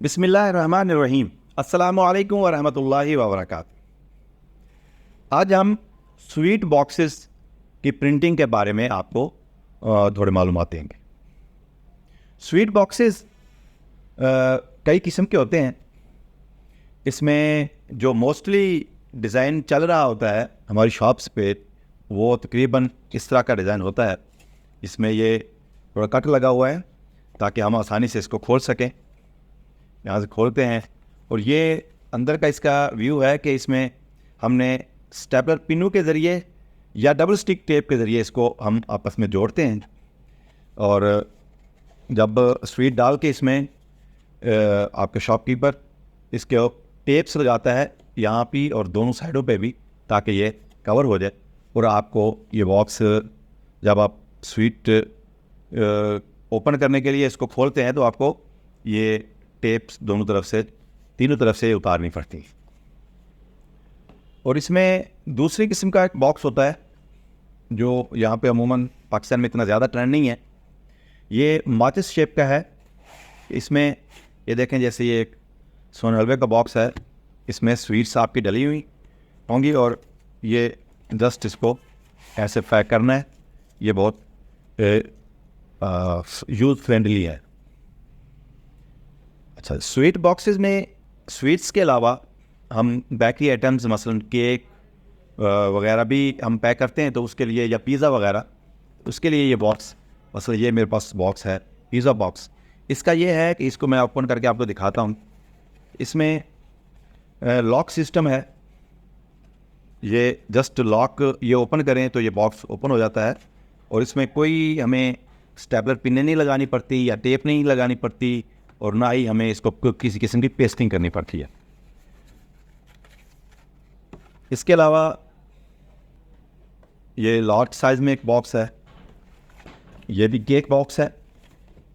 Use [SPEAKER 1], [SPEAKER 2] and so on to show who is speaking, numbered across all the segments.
[SPEAKER 1] बिस्मिल्लाहिर्रहमानिर्रहीम। अस्सलामु अलैकुम वरहमतुल्लाहि वबरकातुहू। आज हम स्वीट बॉक्सेस की प्रिंटिंग के बारे में आपको थोड़े मालूमात देंगे। स्वीट बॉक्सेस कई किस्म के होते हैं। इसमें जो मोस्टली डिज़ाइन चल रहा होता है हमारी शॉप्स पे, वो तकरीबन इस तरह का डिज़ाइन होता है। इसमें ये थोड़ा कट लगा हुआ है ताकि हम आसानी से इसको खोल सकें। यहाँ से खोलते हैं और ये अंदर का इसका व्यू है कि इसमें हमने स्टेपलर पिनों के ज़रिए या डबल स्टिक टेप के ज़रिए इसको हम आपस में जोड़ते हैं। और जब स्वीट डाल के इसमें आपके शॉपकीपर इसके टेप्स लगाता है यहाँ पे और दोनों साइडों पे भी, ताकि ये कवर हो जाए। और आपको ये बॉक्स जब आप स्वीट ओपन करने के लिए इसको खोलते हैं तो आपको ये टेप्स दोनों तरफ से, तीनों तरफ से उतारनी पड़ती है। और इसमें दूसरी किस्म का एक बॉक्स होता है जो यहाँ पे अमूमन पाकिस्तान में इतना ज़्यादा ट्रेंड नहीं है। ये माचिस शेप का है। इसमें ये देखें, जैसे ये एक सोन हलवे का बॉक्स है, इसमें स्वीट्स आपकी डली हुई होंगी और ये जस्ट इसको ऐसे पैक करना है। ये बहुत यूज़ फ्रेंडली है। अच्छा, स्वीट बॉक्सेस में स्वीट्स के अलावा हम बेकरी आइटम्स मसलन केक वगैरह भी हम पैक करते हैं, तो उसके लिए, या पिज़्ज़ा वगैरह, उसके लिए ये बॉक्स, मसलन ये मेरे पास बॉक्स है पिज़्ज़ा बॉक्स। इसका ये है कि इसको मैं ओपन करके आपको दिखाता हूँ। इसमें लॉक सिस्टम है। ये जस्ट लॉक, ये ओपन करें तो ये बॉक्स ओपन हो जाता है और इसमें कोई हमें स्टेपलर पिन नहीं लगानी पड़ती या टेप नहीं लगानी पड़ती, और ना ही हमें इसको किसी किस्म की पेस्टिंग करनी पड़ती है। इसके अलावा ये लार्ज साइज़ में एक बॉक्स है, ये भी केक बॉक्स है।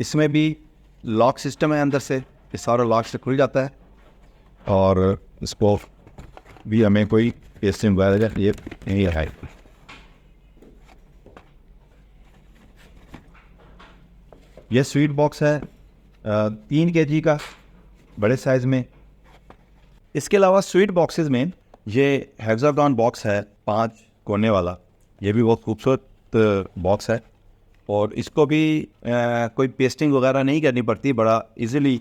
[SPEAKER 1] इसमें भी लॉक सिस्टम है, अंदर से ये सारा लॉक से खुल जाता है और इसको भी हमें कोई पेस्टिंग वगैरह ये नहीं है। ये स्वीट बॉक्स है 3 kg का, बड़े साइज़ में। इसके अलावा स्वीट बॉक्सेस में ये हेक्सागॉन बॉक्स है 5 कोने वाला। ये भी बहुत खूबसूरत बॉक्स है और इसको भी कोई पेस्टिंग वगैरह नहीं करनी पड़ती। बड़ा इजीली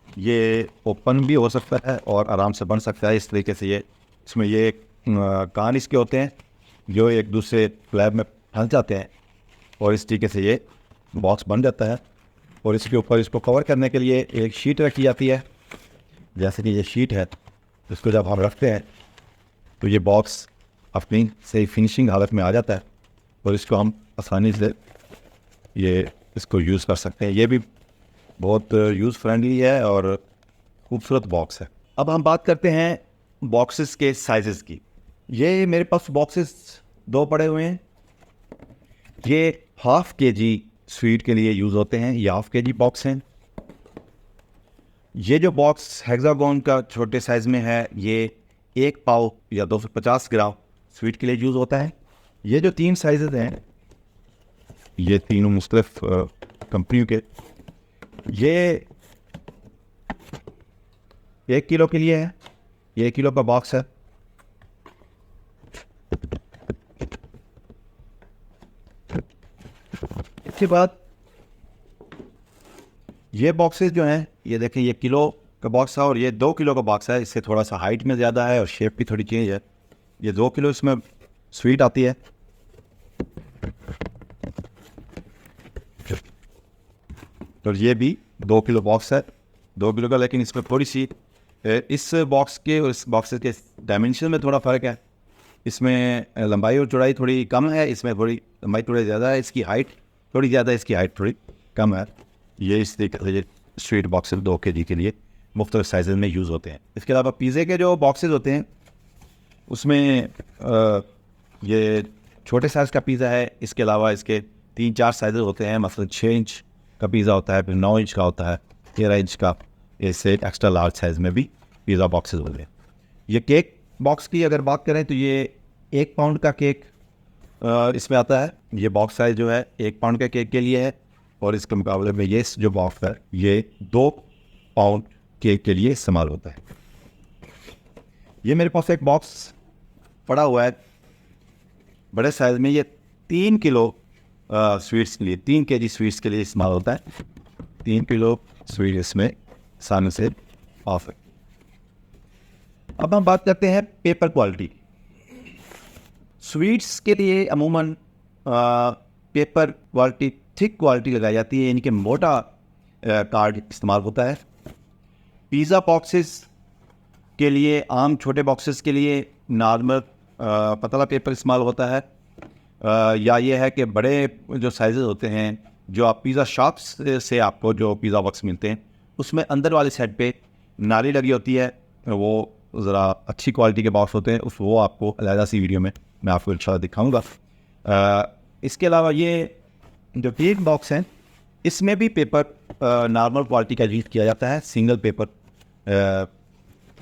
[SPEAKER 1] ये ओपन भी हो सकता है और आराम से बन सकता है। इस तरीके से ये, इसमें ये कान इसके होते हैं जो एक दूसरे स्लैब में फंस जाते हैं और इस तरीके से ये बॉक्स बन जाता है। और इसके ऊपर इसको कवर करने के लिए एक शीट रखी जाती है। जैसे कि ये शीट है, इसको जब हम रखते हैं तो ये बॉक्स अपनी सही फिनिशिंग हालत में आ जाता है और इसको हम आसानी से इसको यूज़ कर सकते हैं। ये भी बहुत यूज़ फ्रेंडली है और खूबसूरत बॉक्स है। अब हम बात करते हैं बॉक्सेस के साइज़ की। ये मेरे पास बॉक्सेस 2 पड़े हुए हैं। ये 1/2 kg स्वीट के लिए यूज़ होते हैं, ये 1/2 kg बॉक्स हैं। ये जो बॉक्स हेक्सागॉन का छोटे साइज़ में है, ये 1 पाव या 250 ग्राम स्वीट के लिए यूज़ होता है। ये जो 3 साइज़ हैं, ये तीनों मुख्तलिफ कंपनियों के, ये 1 किलो के लिए है। ये 1 किलो का बॉक्स है। इसके बाद ये बॉक्सेस जो हैं, ये देखें, ये किलो का बॉक्स है और ये 2 किलो का बॉक्स है। इससे थोड़ा सा हाइट में ज़्यादा है और शेप भी थोड़ी चेंज है। ये 2 किलो इसमें स्वीट आती है। और ये भी 2 किलो बॉक्स है, 2 किलो का, लेकिन इसमें थोड़ी सी इस बॉक्स के और इस बॉक्सेस के डायमेंशन में थोड़ा फ़र्क है। इसमें लंबाई और चौड़ाई थोड़ी कम है, इसमें थोड़ी लंबाई थोड़ी ज़्यादा है। इसकी हाइट थोड़ी ज़्यादा है, इसकी हाइट थोड़ी कम है। ये इस तरीके से स्वीट बॉक्सेस 2 kg के लिए मुख्तलिफ साइज़ में यूज़ होते हैं। इसके अलावा पिज़्ज़े के जो बॉक्सेस होते हैं, उसमें ये छोटे साइज़ का पिज़्ज़ा है। इसके अलावा इसके 3-4 साइज़ होते हैं। मतलब 6 इंच का पिज़्ज़ा होता है, फिर 9 इंच का होता है, 13 इंच का। इससे एक्स्ट्रा लार्ज साइज़ में भी पिज़्ज़ा बॉक्सेस होते हैं। ये केक बॉक्स की अगर बात करें तो ये 1 पाउंड का केक इसमें आता है। ये बॉक्स साइज़ जो है 1 पाउंड के केक के लिए है और इसके मुकाबले में ये जो बॉक्स है ये 2 पाउंड के लिए इस्तेमाल होता है। ये मेरे पास एक बॉक्स पड़ा हुआ है बड़े साइज़ में। ये 3 किलो स्वीट्स के लिए, 3 kg स्वीट्स के लिए इस्तेमाल होता है। 3 किलो स्वीट इसमें सामने से ऑफ है। अब हम बात करते हैं पेपर क्वालिटी। स्वीट्स के लिए अमूमन पेपर क्वालिटी थिक क्वालिटी लगाई जाती है, यानी कि मोटा कार्ड इस्तेमाल होता है। पिज़्ज़ा बॉक्सेस के लिए, आम छोटे बॉक्सेस के लिए नॉर्मल पतला पेपर इस्तेमाल होता है। या ये है कि बड़े जो साइज़ होते हैं, जो आप पिज़्ज़ा शॉप्स से आपको जो पिज़्ज़ा बॉक्स मिलते हैं, उसमें अंदर वाली साइड पे नाली लगी होती है, वो ज़रा अच्छी क्वालिटी के बॉक्स होते हैं। वो आपको अलग सी वीडियो में मैं आपको इंशाल्लाह दिखाऊंगा। इसके अलावा ये जो केक बॉक्स हैं, इसमें भी पेपर नॉर्मल क्वालिटी का यूज़ किया जाता है। सिंगल पेपर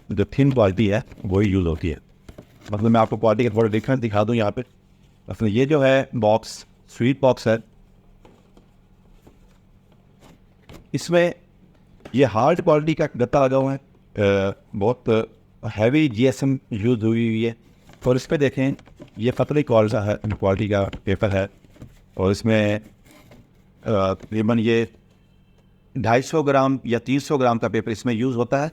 [SPEAKER 1] जो थिन क्वालिटी है वही यूज़ होती है। मतलब मैं आपको क्वालिटी का थोड़ा डिफरेंस दिखा दूँ यहाँ पे। मतलब ये जो है बॉक्स स्वीट बॉक्स है, इसमें ये हार्ड क्वालिटी का गत्ता लगा हुआ है, बहुत हैवी GSM यूज़ हुई है। और इस पर देखें, ये पतली क्वालिटी का पेपर है, और इसमें तकरीबन ये 250 ग्राम या 300 ग्राम का पेपर इसमें यूज़ होता है।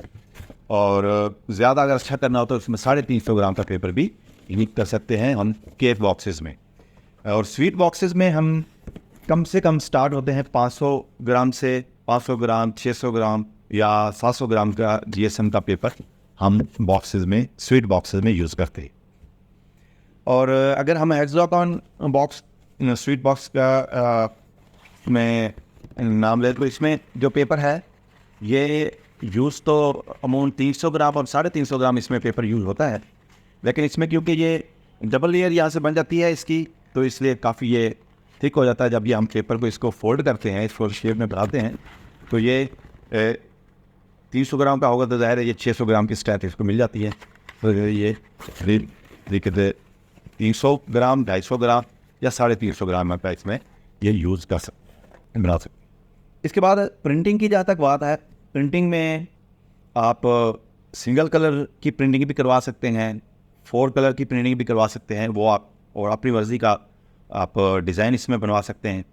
[SPEAKER 1] और ज़्यादा अगर अच्छा करना हो तो इसमें 350 ग्राम का पेपर भी यूज़ कर सकते हैं हम केक बॉक्सेस में। और स्वीट बॉक्सेस में हम कम से कम स्टार्ट होते हैं 500 ग्राम से, 500 ग्राम, 600 ग्राम या 700 ग्राम का GSM का पेपर हम बॉक्सेस में, स्वीट बॉक्सेस में यूज़ करते हैं। और अगर हम हेक्सागॉन बॉक्स, स्वीट बॉक्स का मैं नाम ले तो इसमें जो पेपर है ये यूज़ तो अमूमन 300 ग्राम और 350 ग्राम इसमें पेपर यूज़ होता है। लेकिन इसमें क्योंकि ये डबल लेयर यहाँ से बन जाती है इसकी, तो इसलिए काफ़ी ये थिक हो जाता है। जब ये हम पेपर को इसको फोल्ड करते हैं, इस फोल्ड शेप में बनाते हैं, तो ये 300 ग्राम का होगा तो ज़ाहिर है ये 600 ग्राम की स्ट्रेंथ इसको मिल जाती है। तो ये कहते 300 ग्राम, 250 ग्राम या 350 ग्राम का इसमें ये यूज़ कर सकते, बना सकते। इसके बाद प्रिंटिंग की जहाँ तक बात है, प्रिंटिंग में आप सिंगल कलर की प्रिंटिंग भी करवा सकते हैं, 4 कलर की प्रिंटिंग भी करवा सकते हैं, वो आप और अपनी मर्ज़ी का आप डिज़ाइन इसमें बनवा सकते हैं।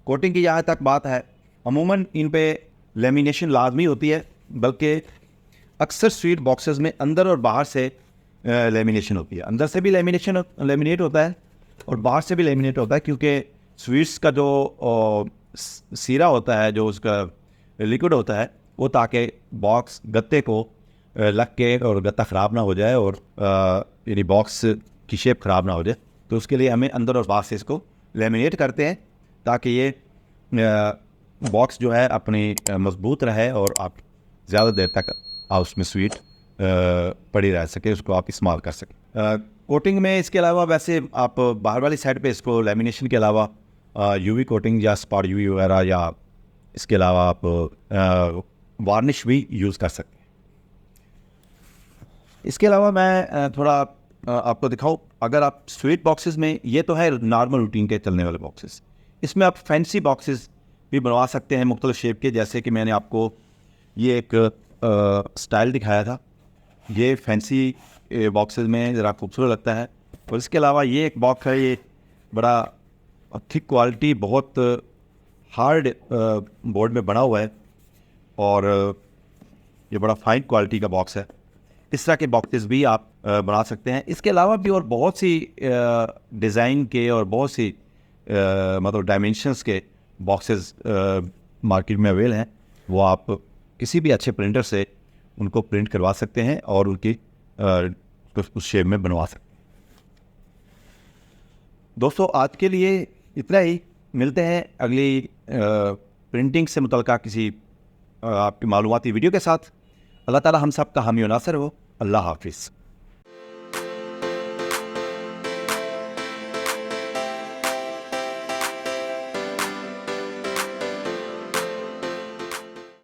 [SPEAKER 1] कोटिंग की जहाँ तक बात है, अमूमन इन पे लेमिनेशन लाजमी होती है, बल्कि अक्सर स्वीट बॉक्सेस में अंदर और बाहर से लेमिनेशन होती है। अंदर से भी लेमिनेट होता है और बाहर से भी लेमिनेट होता है, क्योंकि स्वीट्स का जो सीरा होता है, जो उसका लिक्विड होता है, वो ताकि बॉक्स गत्ते को लग के और गत्ता ख़राब ना हो जाए और यानी बॉक्स की शेप ख़राब ना हो जाए, तो उसके लिए हमें अंदर और बाहर से इसको लेमिनेट करते हैं, ताकि ये बॉक्स जो है अपनी मजबूत रहे और आप ज़्यादा देर तक आप उसमें स्वीट पड़ी रह सके, उसको आप इस्तेमाल कर सकें। कोटिंग में इसके अलावा वैसे आप बाहर वाली साइड पे इसको लेमिनेशन के अलावा UV कोटिंग या स्पॉट UV वगैरह, या इसके अलावा आप वार्निश भी यूज़ कर सकते हैं। इसके अलावा मैं थोड़ा आपको दिखाऊं, अगर आप स्वीट बॉक्सेस में, ये तो है नॉर्मल रूटीन के चलने वाले बॉक्सेस, इसमें आप फैंसी बॉक्सेस भी बनवा सकते हैं मुख्तलिफ शेप के। जैसे कि मैंने आपको ये एक स्टाइल दिखाया था, ये फैंसी बॉक्सेस में ज़रा खूबसूरत लगता है। और इसके अलावा ये एक बॉक्स है, ये बड़ा थिक क्वालिटी, बहुत हार्ड बोर्ड में बना हुआ है, और ये बड़ा फाइन क्वालिटी का बॉक्स है। इस तरह के बॉक्सेस भी आप बना सकते हैं। इसके अलावा भी और बहुत सी डिज़ाइन के और बहुत सी मतलब डायमेंशंस के बॉक्सेस मार्केट में अवेल हैं। वो आप किसी भी अच्छे प्रिंटर से उनको प्रिंट करवा सकते हैं और उनकी उस शेप में बनवा सकते हैं। दोस्तों, आज के लिए इतना ही। मिलते हैं अगली प्रिंटिंग से मुतल्लिक़ किसी आपकी मालूमाती वीडियो के साथ। अल्लाह ताला हम सब का हामी और नासिर हो। अल्लाह हाफिज़।